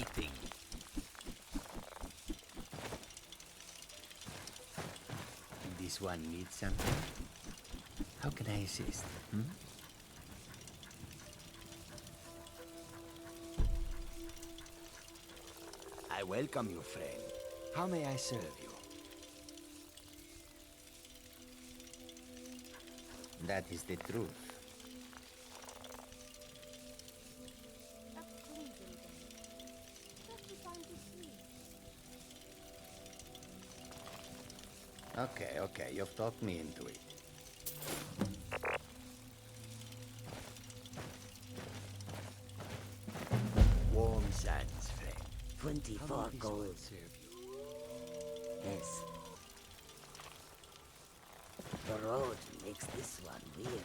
anything. This one needs something. How can I assist? I welcome you, friend. How may I serve you? That is the truth. Okay, you've talked me into it. Warm sands, friend. 24 gold. Serve you? Yes. The road makes this one weary.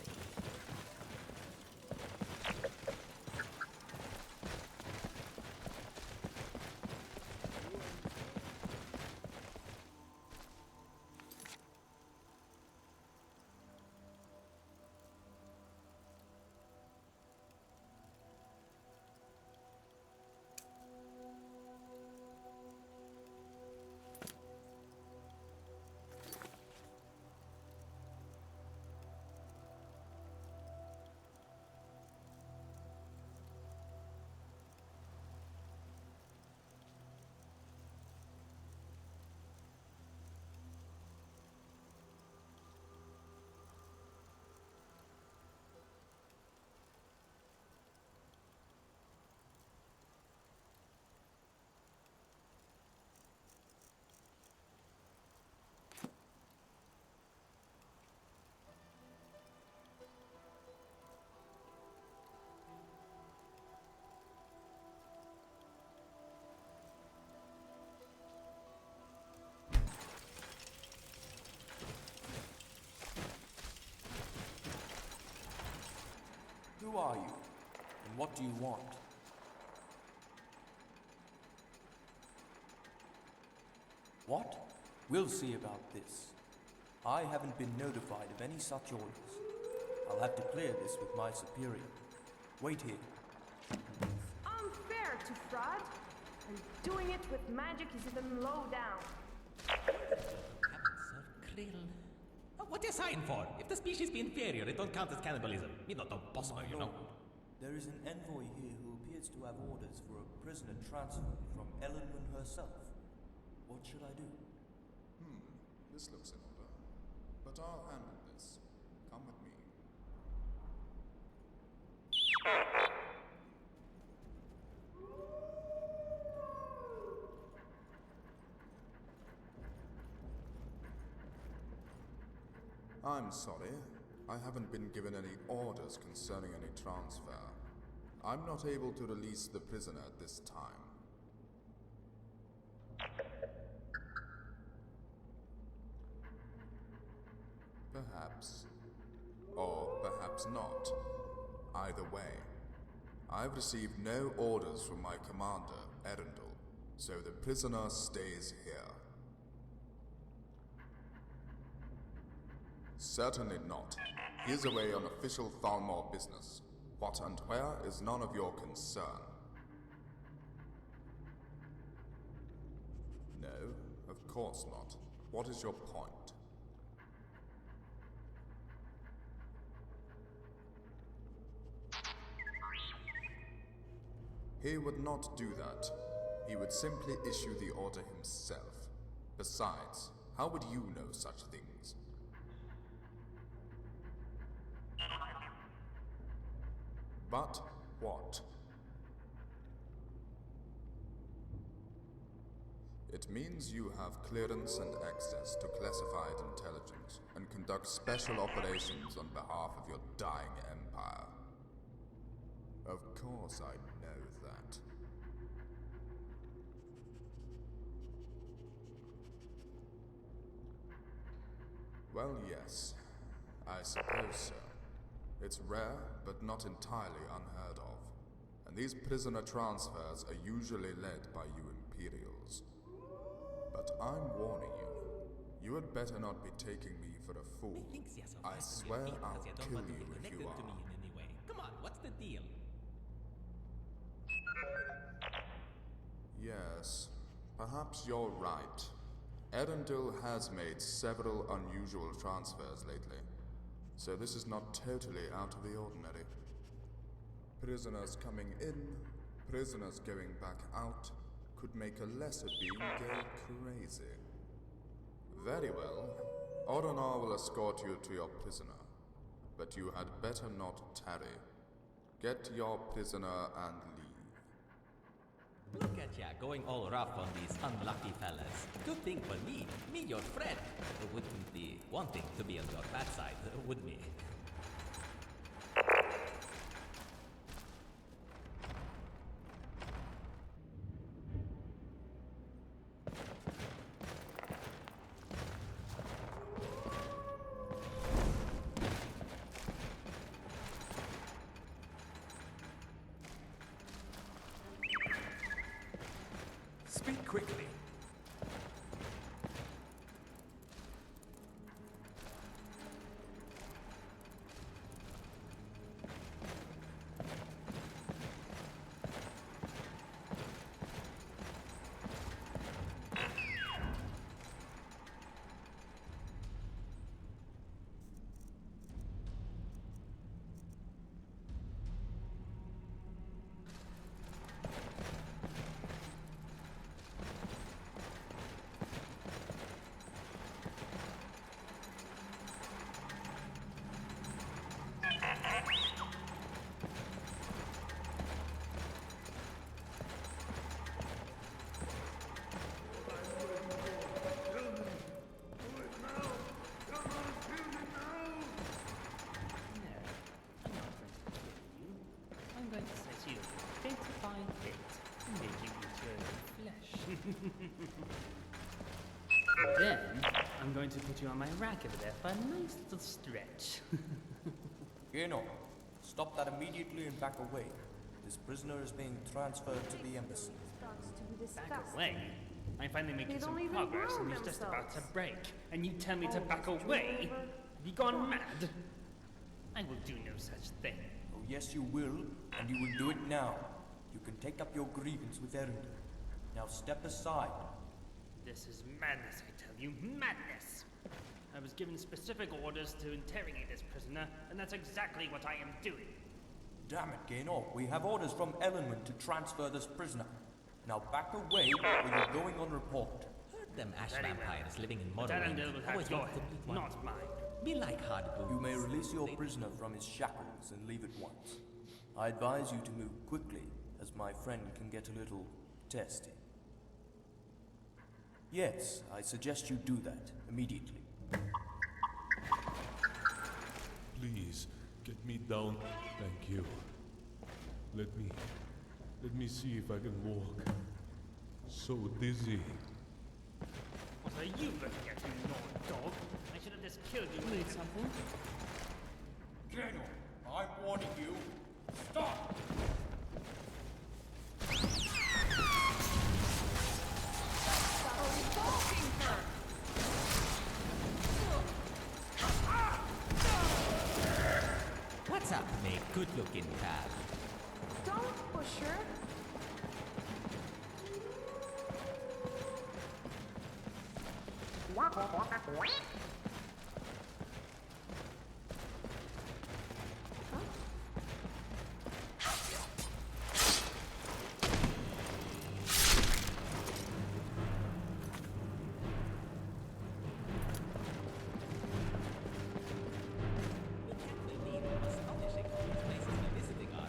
Who are you? And what do you want? What? We'll see about this. I haven't been notified of any such orders. I'll have to clear this with my superior. Wait here. Unfair to fraud. And doing it with magic is even low down. Krill. What you sign for? If the species be inferior, it don't count as cannibalism. It's not possible, you know. There is an envoy here who appears to have orders for a prisoner transferred from Ellenman herself. What should I do? This looks in order. But I'll handle this. Come with me. I'm sorry. I haven't been given any orders concerning any transfer. I'm not able to release the prisoner at this time. Perhaps. Or perhaps not. Either way, I've received no orders from my commander, Erendel, so the prisoner stays here. Certainly not. He is away on official Thalmor business. What and where is none of your concern. No, of course not. What is your point? He would not do that. He would simply issue the order himself. Besides, how would you know such things? But what? It means you have clearance and access to classified intelligence and conduct special operations on behalf of your dying empire. Of course I know that. Well, yes. I suppose so. It's rare, but not entirely unheard of. And these prisoner transfers are usually led by you Imperials. But I'm warning you. You had better not be taking me for a fool. I swear I'll kill you if you are. Come on, what's the deal? Yes, perhaps you're right. Erendil has made several unusual transfers lately, so this is not totally out of the ordinary. Prisoners coming in, prisoners going back out, could make a lesser being go crazy. Very well. Oronar will escort you to your prisoner, but you had better not tarry. Get your prisoner and leave. Look at ya, going all rough on these unlucky fellas. Good thing for me, your friend, wouldn't be wanting to be on your bad side, would me? Speak quickly. Then, I'm going to put you on my rack over there for a nice little stretch. Geno, stop that immediately and back away. This prisoner is being transferred to the embassy. Starts to be Back disgusting. away? I'm finally making They some don't even progress grow and he's just about to themselves. break. And you tell me to Oh, back just away? over. Have you gone mad? I will do no such thing. Oh, yes, you will, and you will do it now. You can take up your grievance with Erendil. Now step aside. This is madness, I tell you, madness! I was given specific orders to interrogate this prisoner, and that's exactly what I am doing. Damn it, Geno. We have orders from Ellenman to transfer this prisoner. Now back away, or you're going on report. Heard them ash Very well. vampires living in But Morrowind. Arendelle will have Always your want head, to complete one. not mine. Be like hard boots. You may release your prisoner from his shackles and leave at once. I advise you to move quickly, as my friend can get a little testy. Yes, I suggest you do that immediately. Please, get me down. Thank you. Let me see if I can walk. So dizzy. What are you looking at, you gnawed dog? I should have just killed you. Need something? Geno, I'm warning you. Stop! What's up, me good-looking pal? Don't push her. We can't believe how astonishing all these places we're visiting are.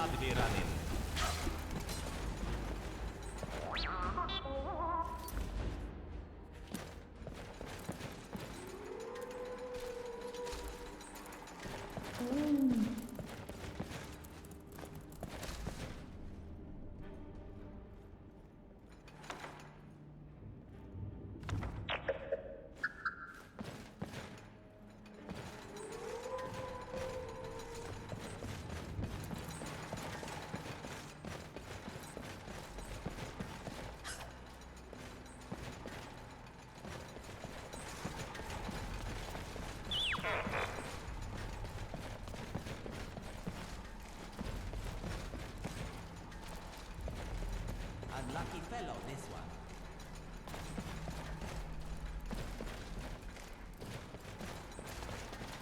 blood be running. Unlucky fellow, this one.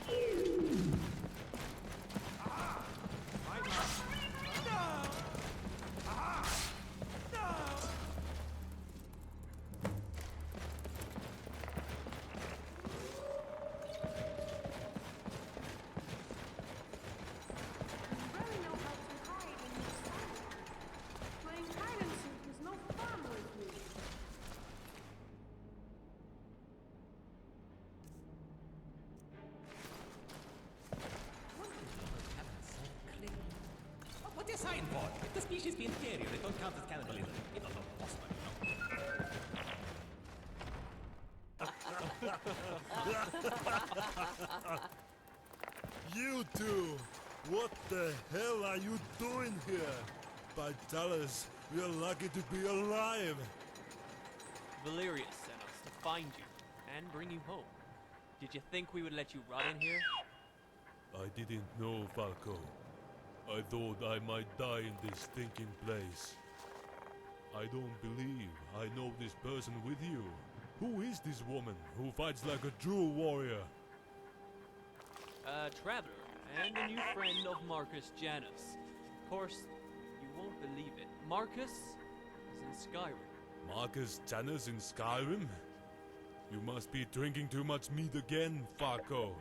You really know how to hide in your cell. Playing hide and seek is no fun with you. What is those cabins so clean? What is sign for? If the species be inferior, it don't count as cannibalism. It don't look possible, you know. You two! What the hell are you doing here? Vitalis, we're lucky to be alive! Valerius sent us to find you and bring you home. Did you think we would let you rot in here? I didn't know, Falco. I thought I might die in this stinking place. I don't believe I know this person with you. Who is this woman who fights like a true warrior? A traveler and a new friend of Marcus Janus. Of course, you won't believe it. Marcus is in Skyrim. Marcus Janus in Skyrim? You must be drinking too much meat again, Falco.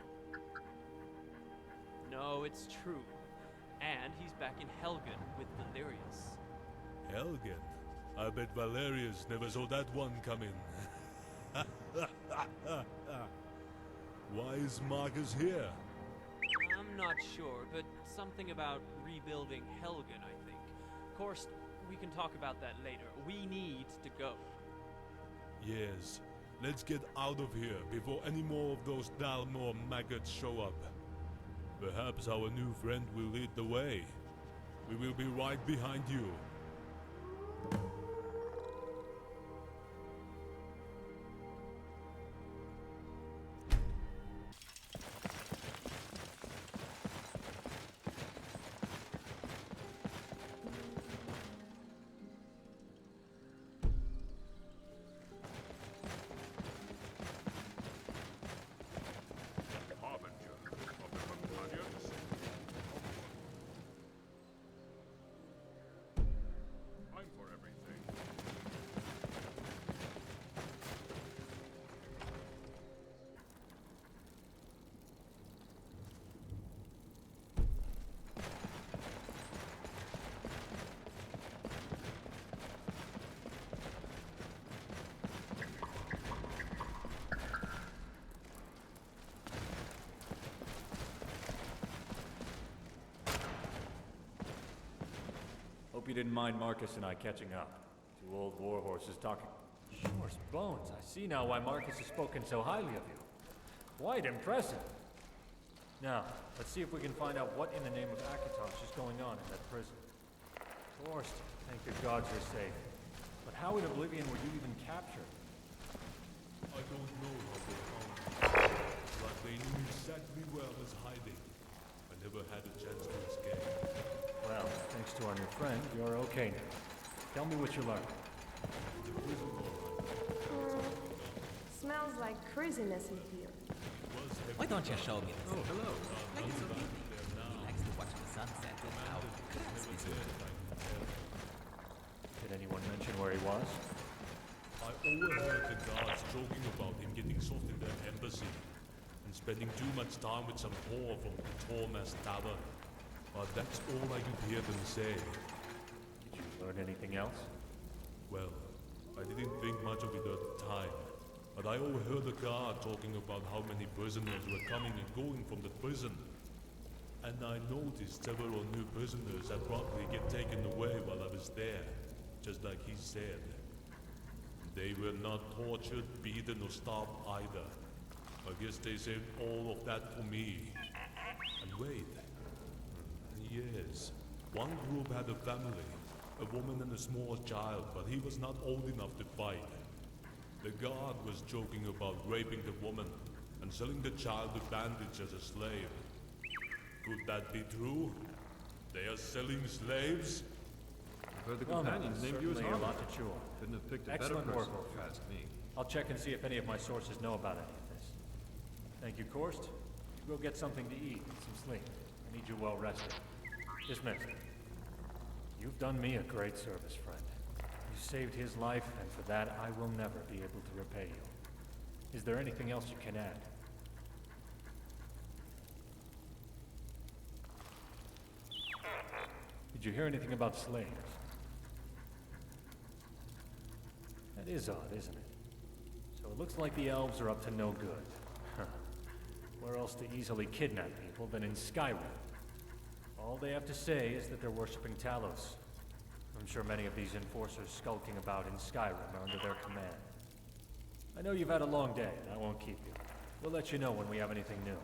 No, it's true. And he's back in Helgen with Valerius. Helgen? I bet Valerius never saw that one coming. Why is Marcus here? I'm not sure, but something about rebuilding Helgen, I think. Of course, we can talk about that later. We need to go. Yes, let's get out of here before any more of those thalmor maggots show up. Perhaps our new friend will lead the way. We will be right behind you. Hope you didn't mind Marcus and I catching up. Two old war horses talking. Shore's bones. I see now why Marcus has spoken so highly of you. Quite impressive. Now, let's see if we can find out what in the name of Akatosh is going on in that prison. Korst, thank the gods you're safe. But how in Oblivion were you even captured? I don't know how they found me, but they knew exactly where I was hiding. I never had a chance to escape. Well, thanks to our new friend, you're okay now. Tell me what you learned. The prison all Smells like craziness in here. Why don't you show me this? Oh, hello. Like it's so evening. He likes to watch the sunset and how crass this is. Did anyone mention where he was? I overheard the guards joking about him getting soft in their embassy and spending too much time with some whore from the Tormas Tavern. But but that's all I could hear them say. Did you learn anything else? Well, I didn't think much of it at the time, but I overheard the guard talking about how many prisoners were coming and going from the prison. And I noticed several new prisoners had probably get taken away while I was there, just like he said. They were not tortured, beaten, or starved either. I guess they saved all of that for me. And wait. Yes, one group had a family, a woman and a small child, but he was not old enough to fight. The guard was joking about raping the woman and selling the child to bandits as a slave. Could that be true? They are selling slaves? I've heard the Well, companions named you as certainly a lot Harbinger. to chew on. Couldn't have picked a Excellent better work, person, old if you friend. ask me. I'll check and see if any of my sources know about any of this. Thank you, Korst. You go get something to eat and some sleep. I need you well rested. Dismissed. You've done me a great service, friend. You saved his life, and for that I will never be able to repay you. Is there anything else you can add? Did you hear anything about slaves? That is odd, isn't it? So it looks like the elves are up to no good. Huh. Where else to easily kidnap people than in Skyrim? All they have to say is that they're worshipping Talos. I'm sure many of these enforcers skulking about in Skyrim are under their command. I know you've had a long day, and I won't keep you. We'll let you know when we have anything new.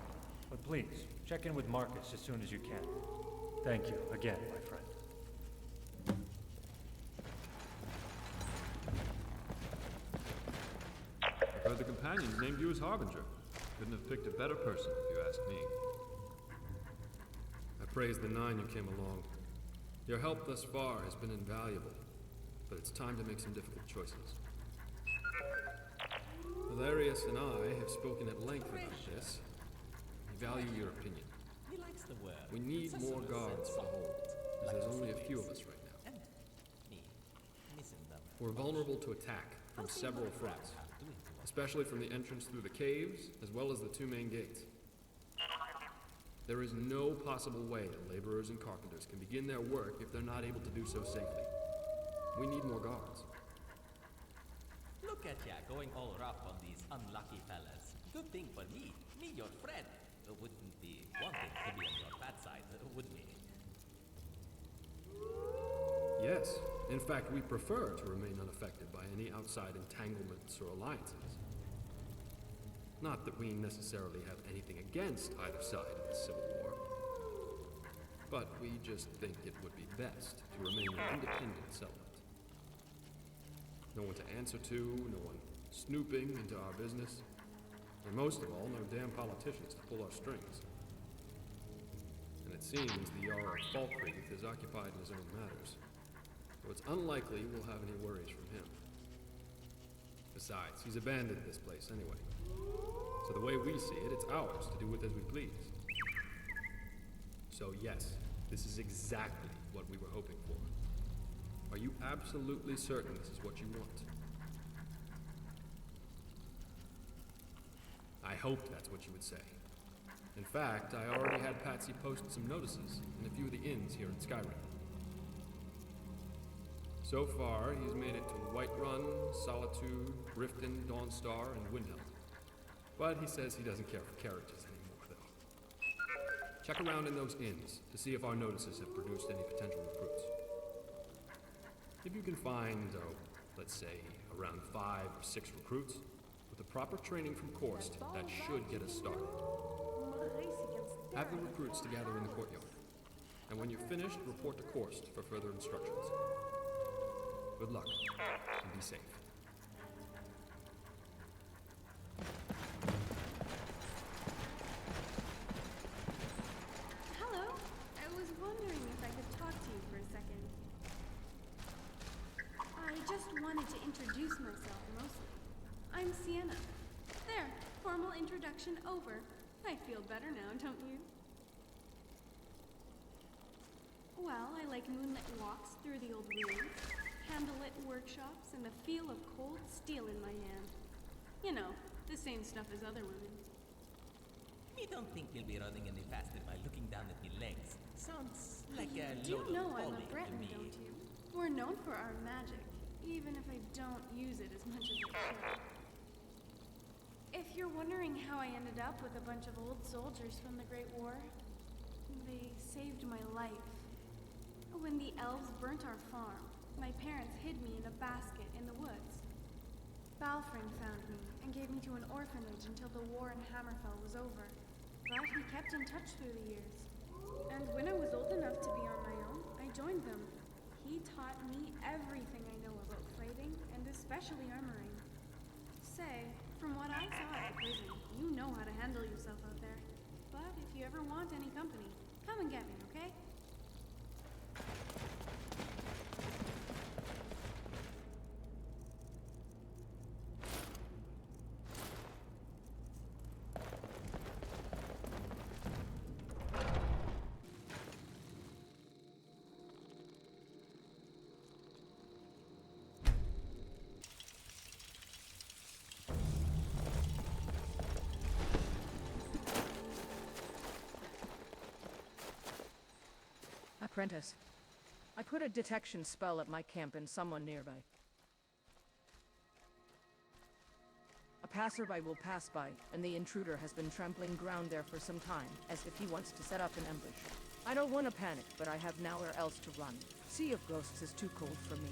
But please, check in with Marcus as soon as you can. Thank you again, my friend. I've heard the companions named you as Harbinger. Couldn't have picked a better person, if you ask me. I praise the Nine who came along. Your help thus far has been invaluable, but it's time to make some difficult choices. Valerius and I have spoken at length about this. We value your opinion. He likes the word. We need more guards to hold, as there's only a few of us right now. And me, missing them. We're vulnerable to attack from several fronts, especially from the entrance through the caves, as well as the two main gates. There is no possible way that laborers and carpenters can begin their work if they're not able to do so safely. We need more guards. Look at ya, going all rough on these unlucky fellas. Good thing for me, your friend, wouldn't be wanting to be on your bad side, would me? Yes. In fact, we prefer to remain unaffected by any outside entanglements or alliances. Not that we necessarily have anything against either side of the Civil War, but we just think it would be best to remain an independent settlement. No one to answer to, no one snooping into our business, and most of all, no damn politicians to pull our strings. And it seems the Jarl of Falkreath is occupied in his own matters, so it's unlikely we'll have any worries from him. Besides, he's abandoned this place anyway. So the way we see it, it's ours to do with as we please. So yes, this is exactly what we were hoping for. Are you absolutely certain this is what you want? I hoped that's what you would say. In fact, I already had Patsy post some notices in a few of the inns here in Skyrim. So far, he's made it to Whiterun, Solitude, Riften, Dawnstar, and Windhelm. But he says he doesn't care for carriages anymore, though. Check around in those inns to see if our notices have produced any potential recruits. If you can find, let's say, around 5 or 6 recruits, with the proper training from Korst, that should get us started. Have the recruits to gather in the courtyard, and when you're finished, report to Korst for further instructions. Good luck, and be safe. Hello. I was wondering if I could talk to you for a second. I just wanted to introduce myself mostly. I'm Sienna. There, formal introduction over. I feel better now, don't you? Well, I like moonlit walks through the old ruins, candlelit workshops, and the feel of cold steel in my hand. You know, the same stuff as other women. Me don't think you'll be running any faster by looking down at me legs. Sounds like a You load do know of I'm a folly to Breton, me. don't you? We're known for our magic, even if I don't use it as much as I should. If you're wondering how I ended up with a bunch of old soldiers from the Great War, they saved my life. When the elves burnt our farm, my parents hid me in a basket in the woods. Balfrin found me and gave me to an orphanage until the war in Hammerfell was over. But we kept in touch through the years. And when I was old enough to be on my own, I joined them. He taught me everything I know about fighting, and especially armoring. Say, from what I saw at the prison, you know how to handle yourself out there. But if you ever want any company, come and get me, okay? Apprentice, I put a detection spell at my camp in someone nearby. A passerby will pass by, and the intruder has been trampling ground there for some time, as if he wants to set up an ambush. I don't want to panic, but I have nowhere else to run. Sea of Ghosts is too cold for me.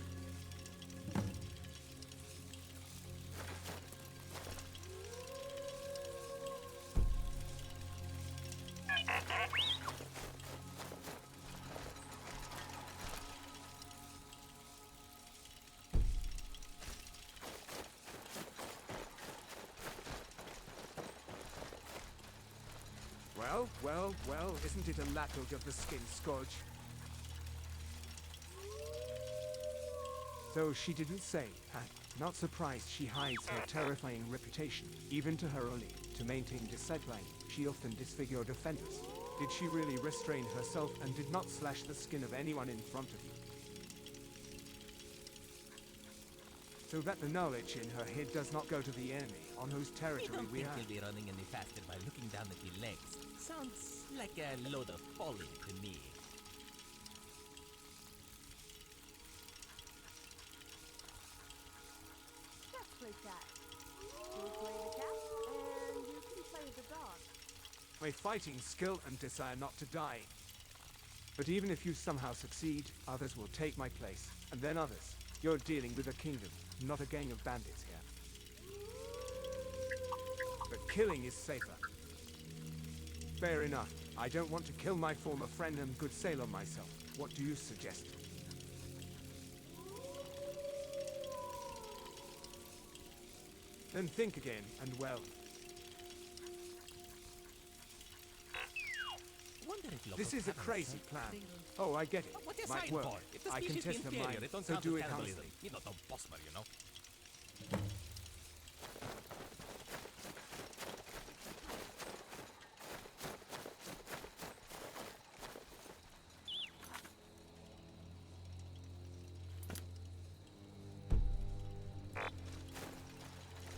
Well, isn't it a lapdog of the skin scourge? So she didn't say, huh? Not surprised she hides her terrifying reputation, even to her only. To maintain discipline, she often disfigured offenders. Did she really restrain herself and did not slash the skin of anyone in front of you? So that the knowledge in her head does not go to the enemy, on whose territory we You are. don't think he'll be running any faster by looking down at your legs? Sounds like a load of folly to me. Just play cat. You play the cat, and you can play the dog. My fighting skill and desire not to die. But even if you somehow succeed, others will take my place, and then others. You're dealing with a kingdom, not a gang of bandits here. But killing is safer. Fair enough. I don't want to kill my former friend and good sailor myself. What do you suggest? Then think again, and well. This is a crazy plan. Oh, I get it. What you Might sign work. for? If the I can species be test the inferior, mind, it don't so count do as it cannibalism. honestly. You're not a bossman, you know.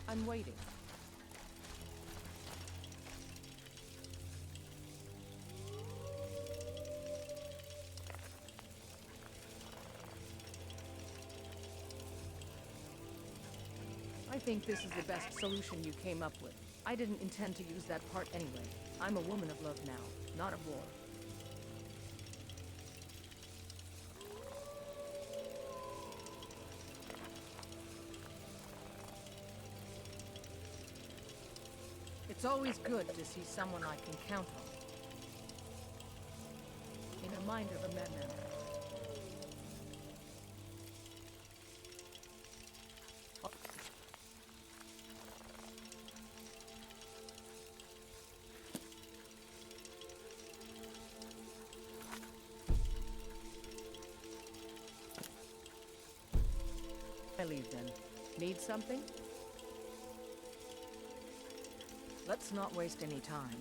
I'm waiting. I think this is the best solution you came up with. I didn't intend to use that part anyway. I'm a woman of love now, not of war. It's always good to see someone I can count on. In a mind of a madman. I leave then. Need something? Let's not waste any time.